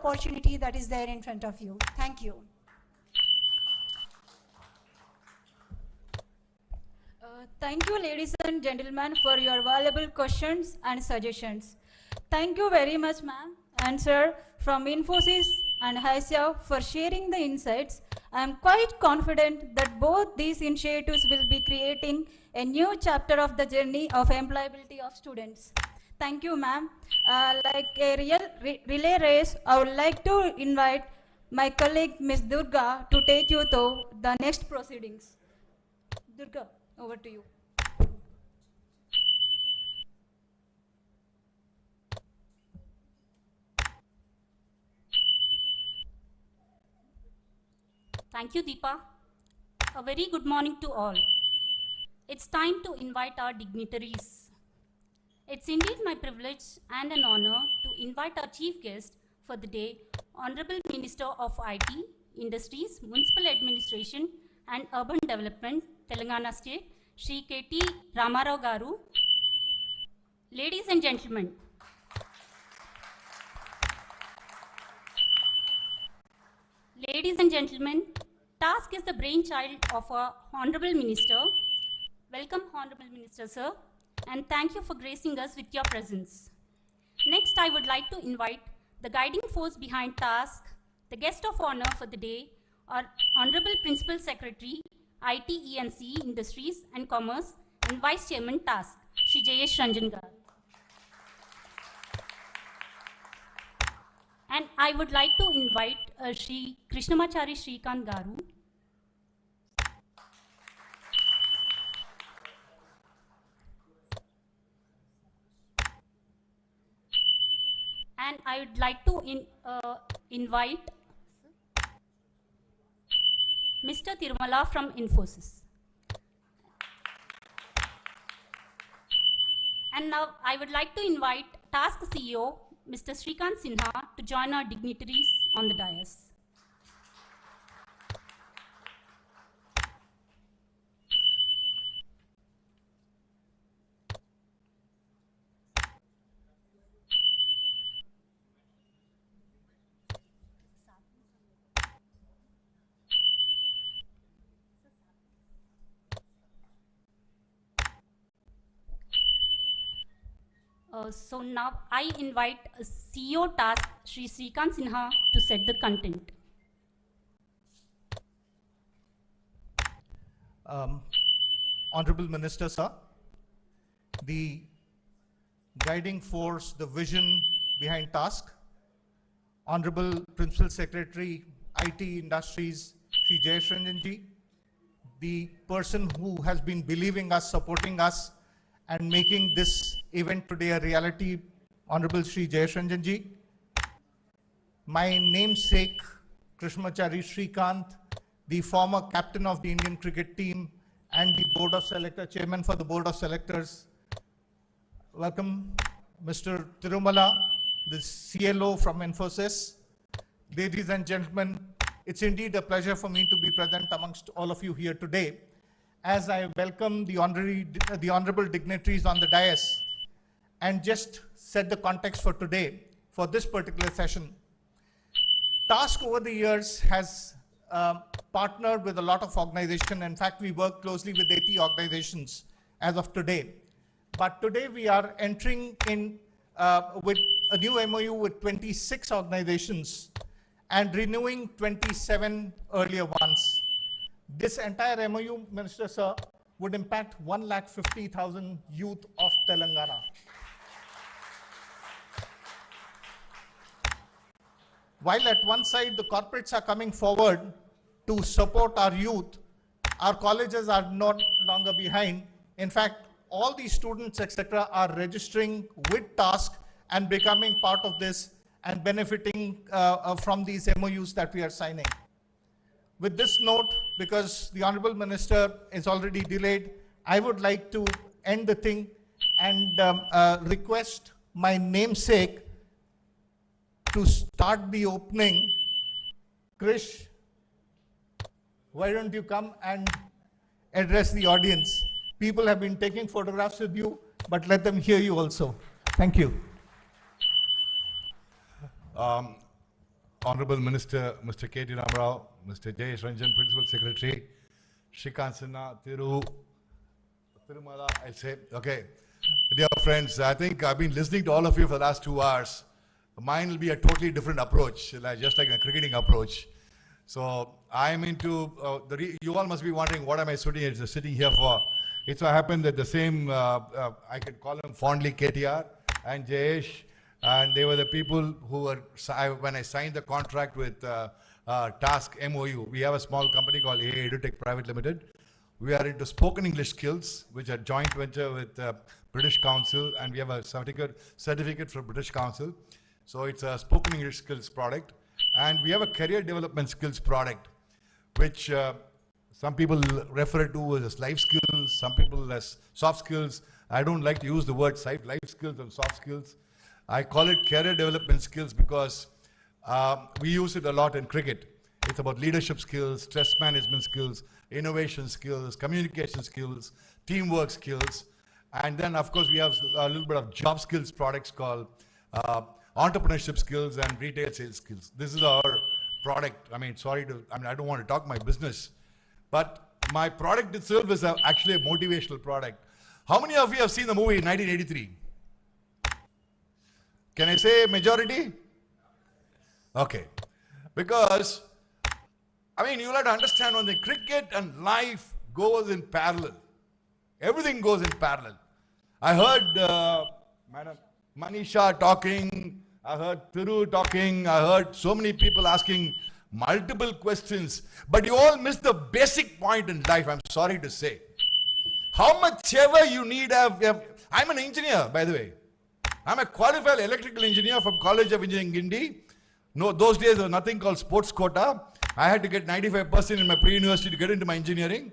opportunity that is there in front of you. Thank you. Thank you, ladies and gentlemen, for your valuable questions and suggestions. Thank you very much, ma'am and sir, from Infosys and HISEA for sharing the insights. I am quite confident that both these initiatives will be creating a new chapter of the journey of employability of students. Thank you, ma'am. Like a real relay race, I would like to invite my colleague, Ms. Durga, to take you through the next proceedings. Durga, over to you. Thank you, Deepa. A very good morning to all. It's time to invite our dignitaries. It's indeed my privilege and an honor to invite our chief guest for the day, Honorable Minister of IT, Industries, Municipal Administration and Urban Development, Telangana State, Shri KT Ramarao Garu. Ladies and gentlemen, TASK is the brainchild of our Honorable Minister. Welcome, Honorable Minister, sir, and thank you for gracing us with your presence. Next, I would like to invite the guiding force behind TASK, the guest of honor for the day, our Honorable Principal Secretary, IT, ENC, Industries and Commerce, and Vice Chairman TASK, Shri Jayesh Ranjan Garu. And I would like to invite Shri Krishnamachari Shrikant Garu. And I would like to invite Mr. Tirumala from Infosys. And now I would like to invite TASK CEO, Mr. Shrikant Sinha, to join our dignitaries on the dais. So now I invite CEO TASK, Shri Shrikant Sinha, to set the content. Honorable Minister, sir, the guiding force, the vision behind TASK, Honorable Principal Secretary, IT Industries, Shri Jayesh Ranjan ji, the person who has been believing us, supporting us, and making this event today a reality, Honorable Shri Jayesh Ranjan ji. My namesake, Krishnamachari Shrikant, the former captain of the Indian cricket team and the Board of Selectors, Chairman for the Board of Selectors. Welcome, Mr. Tirumala, the CLO from Infosys. Ladies and gentlemen, it's indeed a pleasure for me to be present amongst all of you here today. As I welcome the honorable dignitaries on the dais and just set the context for today, for this particular session. TASK over the years has partnered with a lot of organizations. In fact, we work closely with 80 organizations as of today. But today we are entering in with a new MoU with 26 organizations and renewing 27 earlier ones. This entire MoU, Minister Sir, would impact 150,000 youth of Telangana. While at one side the corporates are coming forward to support our youth, our colleges are not longer behind. In fact, all these students, etc., are registering with TASK and becoming part of this and benefiting from these MoUs that we are signing. With this note, because the Honorable Minister is already delayed, I would like to end the thing and request my namesake to start the opening. Krish, why don't you come and address the audience? People have been taking photographs with you, but let them hear you also. Thank you. Honorable Minister, Mr. KTR, Mr. Jayesh Ranjan, Principal Secretary, Shrikant Sinha, Tirumala, I'll say. Okay. Dear friends, I think I've been listening to all of you for the last 2 hours. Mine will be a totally different approach, just like a cricketing approach. So I'm into, you all must be wondering what am I sitting here for. It so happened that the same, I can call them fondly KTR and Jayesh, and they were the people who were, when I signed the contract with Task MoU, we have a small company called AA EduTech Private Limited. We are into spoken English skills, which are joint venture with British Council, and we have a certificate from British Council. So it's a spoken English skills product. And we have a career development skills product, which some people refer to as life skills, some people as soft skills. I don't like to use the word life skills and soft skills. I call it career development skills because we use it a lot in cricket. It's about leadership skills, stress management skills, innovation skills, communication skills, teamwork skills. And then, of course, we have a little bit of job skills products called entrepreneurship skills and retail sales skills. This is our product. I don't want to talk my business, but my product itself is actually a motivational product. How many of you have seen the movie 1983? Can I say majority? Okay. Because, you have to understand when the cricket and life goes in parallel. Everything goes in parallel. I heard Madam Manisha talking, I heard Thiru talking, I heard so many people asking multiple questions, but you all missed the basic point in life, I'm sorry to say. How much ever you need I'm an engineer, by the way. I'm a qualified electrical engineer from College of Engineering, Guindy. No, those days there was nothing called sports quota. I had to get 95% in my pre-university to get into my engineering.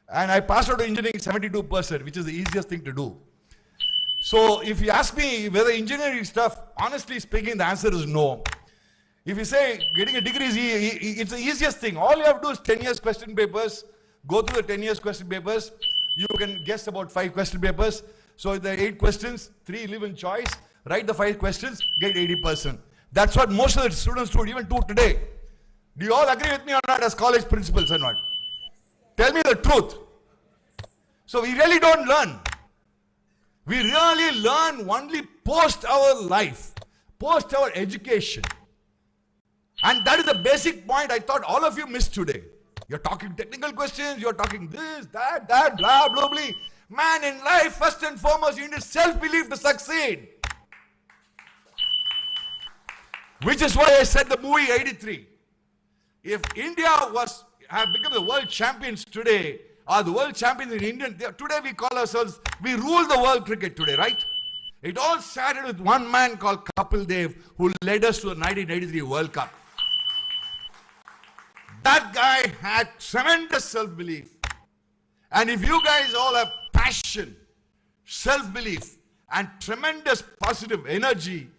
And I passed out of engineering 72%, which is the easiest thing to do. So if you ask me whether engineering stuff, honestly speaking, the answer is no. If you say getting a degree is it's the easiest thing. All you have to do is 10 years question papers, go through the 10 years question papers. You can guess about 5 question papers. So there are 8 questions, 3 live in choice, write the 5 questions, get 80%. That's what most of the students do, even do today. Do you all agree with me or not as college principals or not? Tell me the truth. So we really don't learn. We really learn only post our life, post our education. And that is the basic point I thought all of you missed today. You're talking technical questions, you're talking this, that, blah, blah, blah. Man, in life, first and foremost, you need self-belief to succeed. Which is why I said the movie 83. If India have become the world champions today, or the world champions in India, today we call ourselves, we rule the world cricket today, right? It all started with one man called Kapil Dev, who led us to the 1983 World Cup. That guy had tremendous self-belief. And if you guys all have passion, self-belief, and tremendous positive energy,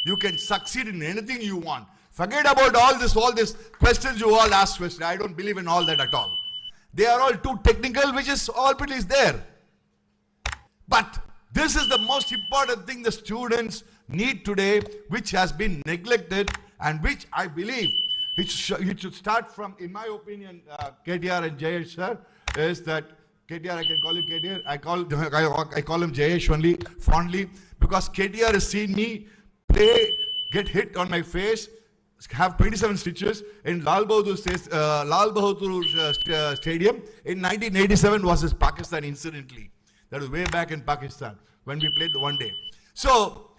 you can succeed in anything you want. Forget about all this questions you all ask questions. I don't believe in all that at all. They are all too technical, which is all it is there. But this is the most important thing the students need today, which has been neglected and which I believe it should start from, in my opinion, KTR and Jayesh sir, is that KTR, I can call you KTR, I call him Jayesh only, fondly, because KTR has seen me play, get hit on my face, have 27 stitches in Lal Bahadur Stadium. In 1987 was his Pakistan, incidentally. That was way back in Pakistan when we played the one day. So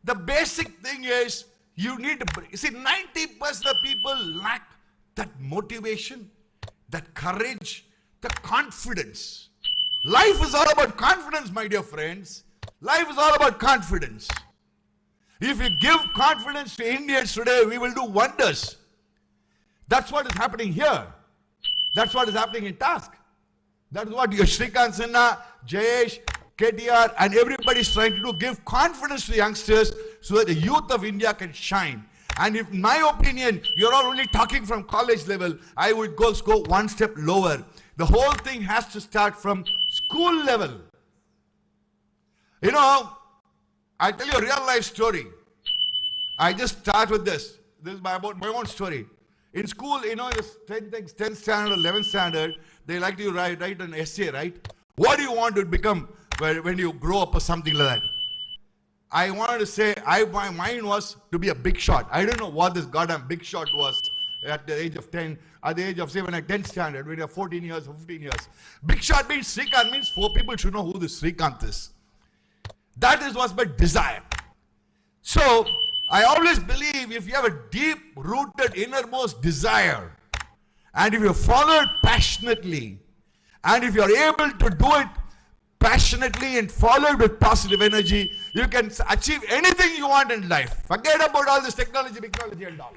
the basic thing is you need to, see, 90% of people lack that motivation, that courage, the confidence. Life is all about confidence, my dear friends. Life is all about confidence. If we give confidence to Indians today, we will do wonders. That's what is happening here. That's what is happening in Task. That is what Shrikant Sinha, Jayesh, KTR, and everybody is trying to do. Give confidence to the youngsters so that the youth of India can shine. And if, in my opinion, you're all only talking from college level, I would go one step lower. The whole thing has to start from school level. You know, I'll tell you a real life story. I just start with this. this is about my own story. In school, in the 10th standard, 11th standard, they like to write an essay, right? What do you want to become when you grow up or something like that? I wanted to say, my mind was to be a big shot. I don't know what this goddamn big shot was at the age of 10, at the age of 7, like 10th standard, when you're 14 years or 15 years. Big shot means Srikanth means 4 people should know who this Srikanth is. That was my desire. So, I always believe if you have a deep-rooted innermost desire, and if you follow it passionately, and if you're able to do it passionately and follow it with positive energy, you can achieve anything you want in life. Forget about all this technology and all.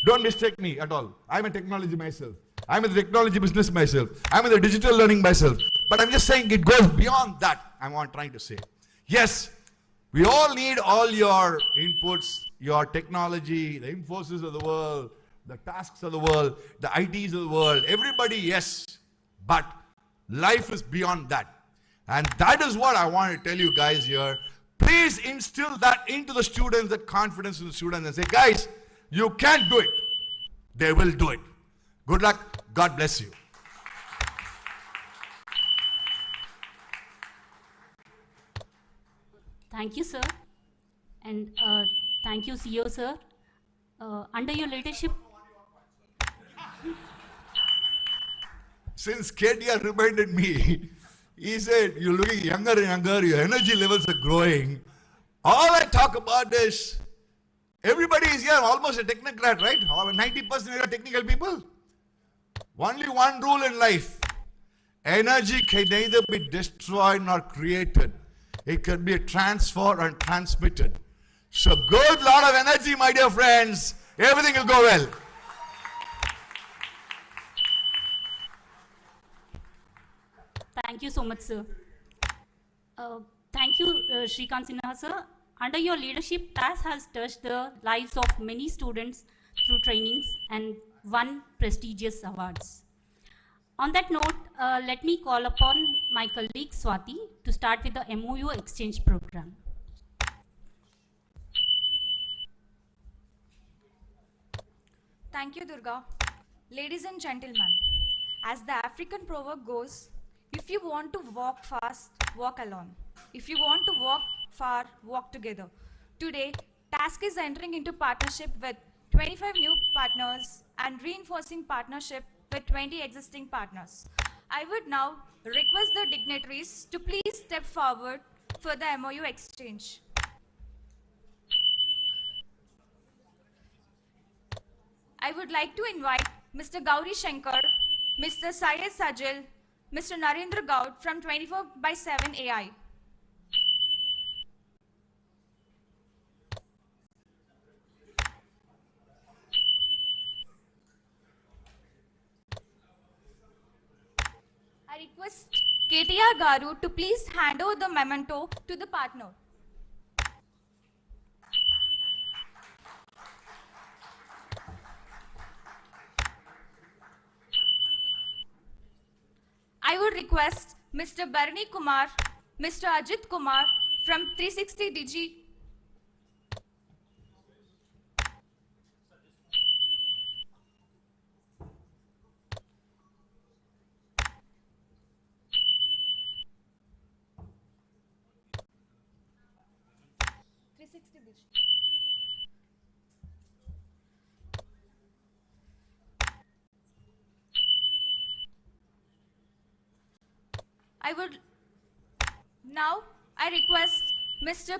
Don't mistake me at all. I'm a technology myself. I'm in the technology business myself. I'm in the digital learning myself. But I'm just saying it goes beyond that. I'm not trying to say. Yes, we all need all your inputs, your technology, the Infosys of the world, the tasks of the world, the ITs of the world. Everybody, yes. But life is beyond that. And that is what I want to tell you guys here. Please instill that into the students, that confidence in the students, and say, guys, you can do it. They will do it. Good luck. God bless you. Thank you, sir. And thank you, CEO, sir. Under your leadership, Since KTR reminded me, he said, you're looking younger and younger, your energy levels are growing. All I talk about is, everybody is here almost a technocrat, right? 90% are technical people. Only one rule in life. Energy can neither be destroyed nor created. It can be transferred and transmitted. So good lot of energy, my dear friends. Everything will go well. thank you so much, sir. Thank you, Srikanth Sinha, sir. Under your leadership, TAS has touched the lives of many students through trainings and won prestigious awards. On that note, let me call upon my colleague Swati to start with the MoU exchange program. Thank you, Durga. Ladies and gentlemen, as the African proverb goes, if you want to walk fast, walk alone. If you want to walk far, walk together. Today, TASC is entering into partnership with 25 new partners and reinforcing partnership with 20 existing partners. I would now request the dignitaries to please step forward for the MoU exchange. I would like to invite Mr. Gauri Shankar, Mr. Syed Sajil, Mr. Narendra Gaud from 24/7 AI. I request KTR Garu to please hand over the memento to the partner. I would request Mr. Barani Kumar, Mr. Ajit Kumar from 360 DG. I request Mr.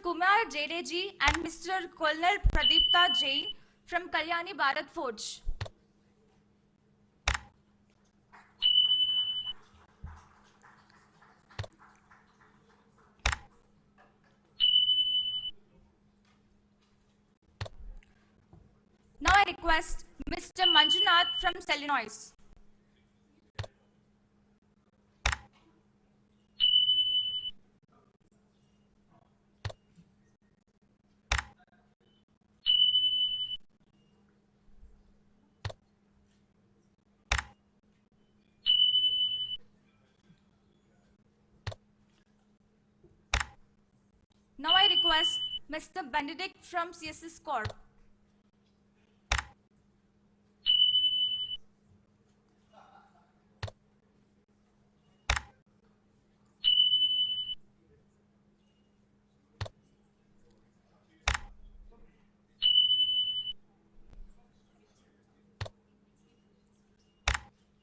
Kumar Jadeji and Mr. Colonel Pradipta Jain from Kalyani Bharat Forge. Now I request Mr. Manjunath from Selenois. Now I request Mr. Benedict from CSS Corp.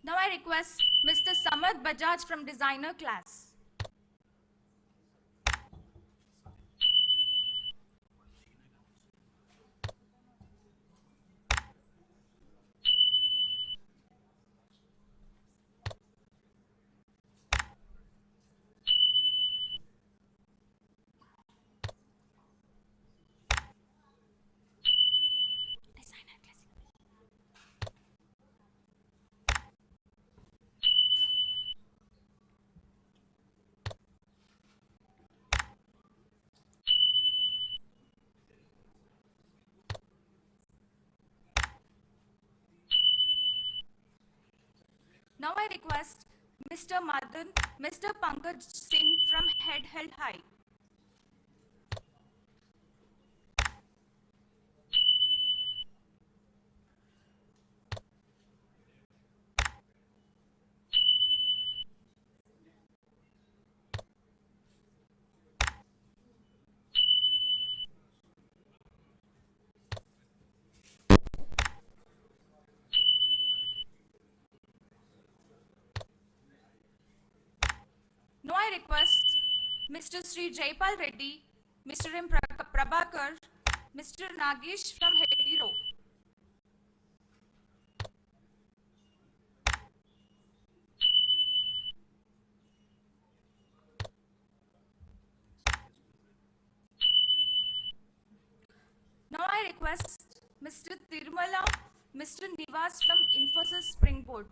Now I request Mr. Samad Bajaj from Designer class. Designer class. Now I request Mr. Madan, Mr. Pankaj Singh from Head Held High. Now I request Mr. Sri Jaipal Reddy, Mr. M. Prabhakar, Mr. Nagesh from Hetero. Now I request Mr. Tirumala, Mr. Nivas from Infosys Springboard.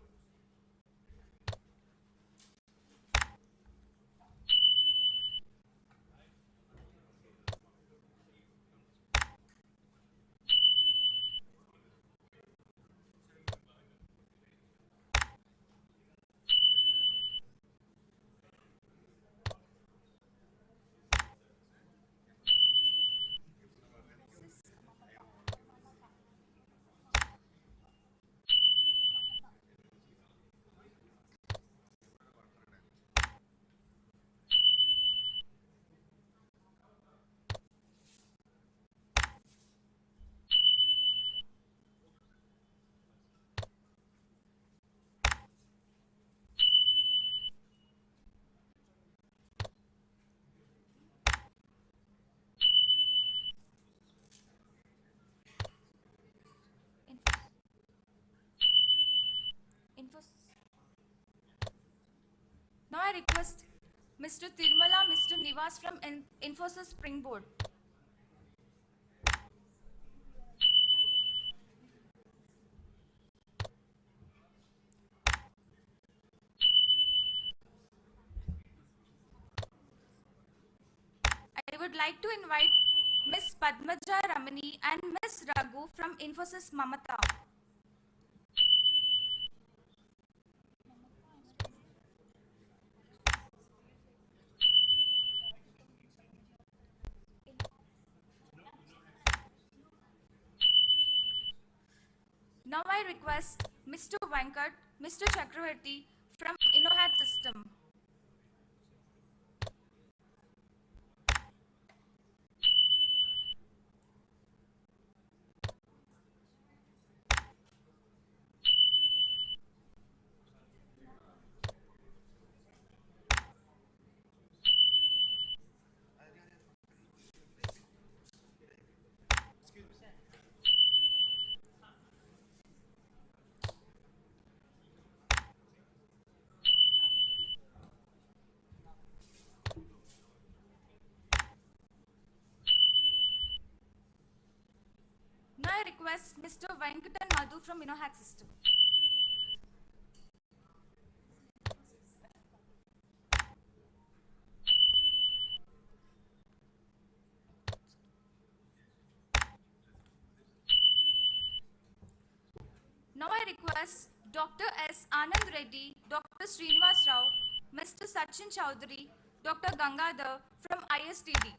Infosys. Now I request Mr. Tirumala, Mr. Nivas from Infosys Springboard. I would like to invite Miss Padmaja Ramani and Miss Raghu from Infosys Mamata. Now I request Mr. Venkat, Mr. Chakravarti from InnoHat System. Now I request Mr. Venkat Madhu from InnoHat System. Now I request Dr. S. Anand Reddy, Dr. Srinivas Rao, Mr. Sachin Chowdhury, Dr. Gangadhar from ISTD.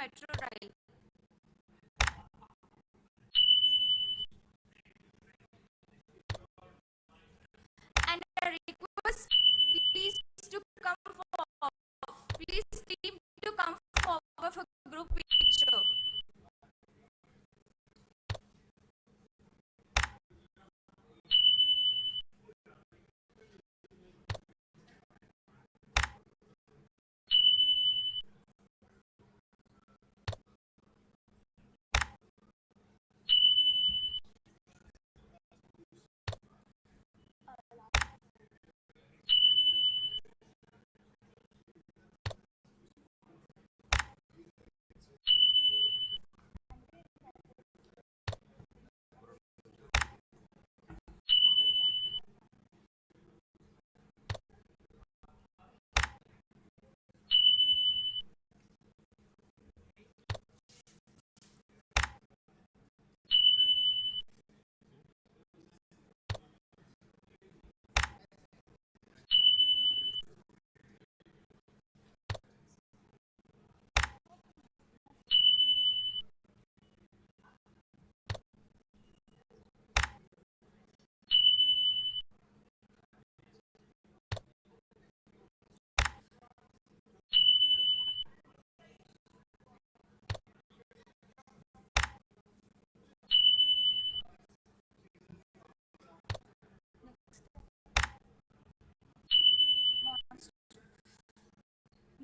metro rail. And I request please to come forward. Please team to come forward for group picture.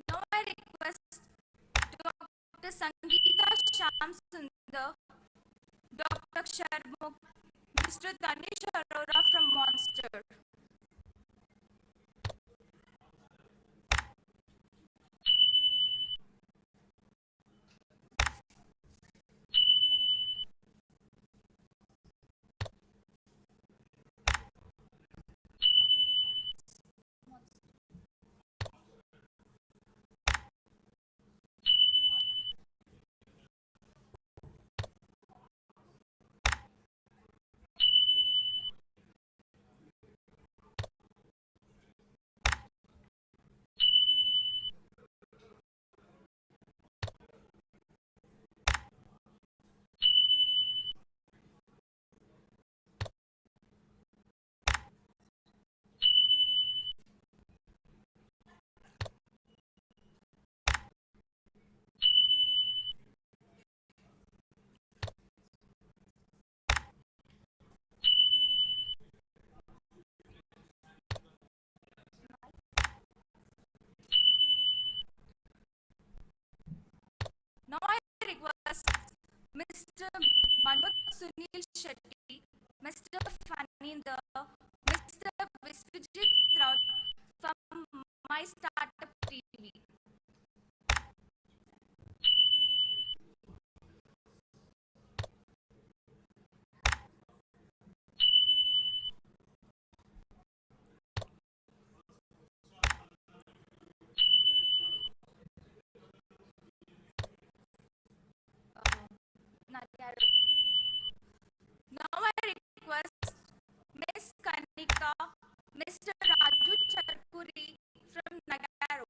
Now I request Dr. Sangeeta Shamsundar, Dr. Sharmukh, Mr. Danish Arora from Monster. Now I request Mr. Manoj Sunil Shetty, Mr. Faninder, Mr. Visvajit Raut from My Startup TV. Nagaro. Now I request Miss Kanika, Mr. Raju Charpuri from Nagaro.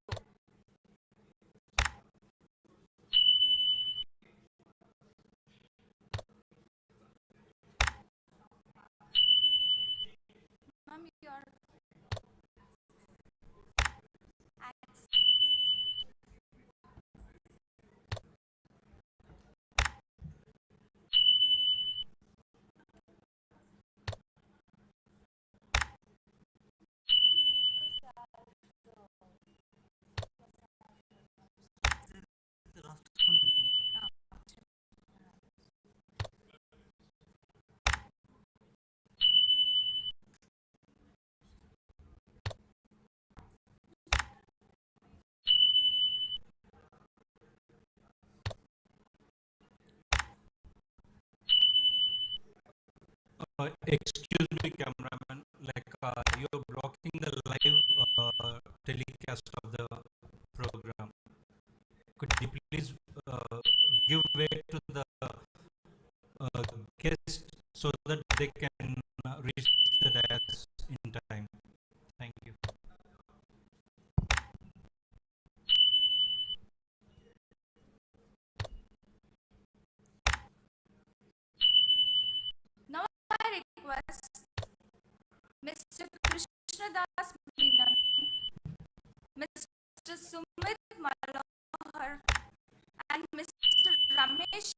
Ma'am, your Excuse me, cameraman. You're blocking the live telecast of the program. Could you please give way to the guests so that they can reach the dais in time? Thank you. request Mr. Krishnadas Menon, Mr. Sumit Manohar, and Mr. Ramesh